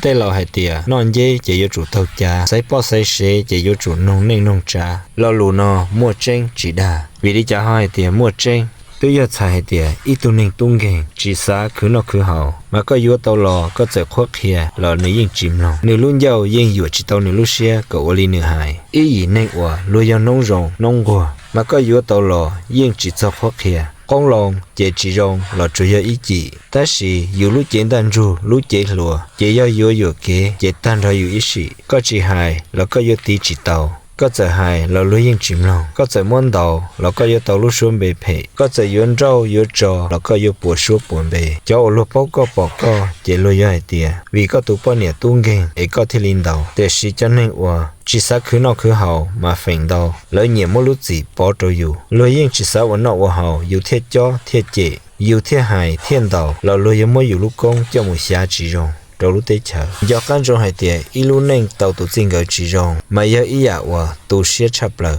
แต่เราให้เตียนอนเย่จะอยู่จุดเท่าจาใส่ป้อใส่เสจะอยู่จุดนงเน่งนงจาเรารู้นอมั่วเจ้งจีดาวิธีจะให้เตียมั่วเจ้งตัวยอดชายเตียอีตุนึงตุ้งเก่งจีสาคือนอกคือเฮามาก็อยู่ตลอก็จะควักเฮียเราในยิ่งจิมลงในรุ่นเยายิ่งอยู่จิตเอาในลูเชียก็วลีเนื้อหายอีหยีในอัวลุยนงรงนงกัวมาก็อยู่ตลอยิ่งจิตจะควักเฮียกองลงเจจีรงเราจุยอีจีแต่สิอยู่รู้เจนดันจูรู้เจหลัวเจยอยู่เกเจตันเราอยู่อีสิก็จีหายแล้วก็อยู่ตีจิตเตาก็จะหายเราลุยยิ่งจิมลงก็จะม้วนเตาแล้วก็อยู่เตาลู่ชวนเบเพก็จะย้อนเจ้าอยู่จอแล้วก็อยู่ปวดชัวปวดเบเจ้าลูกปอกก็ปอกก็เจลุยเตียวีก็ตุปอเนี่ยตุ้งเก่งเอก็ที่ลินเตาแต่สิจะนึกว่าจิสาคือนอกคือเฮามาเฟ่งดาวแล้วเนี่ยมลุจีปอตอยู่เลยยิ่งจิสาวันนอกว่าเฮาอยู่เทจ้อเทเจอยู่เทหายเทียนดาวเราเลยยังไม่อยู่ลูกกงจะมุษยาจีรงเรารู้ได้เฉยอยากกันจงให้เตียอีลูเน่งเตาตุจิงกับจีรงไม่ยากอีอยากว่าตูเสียชับเลย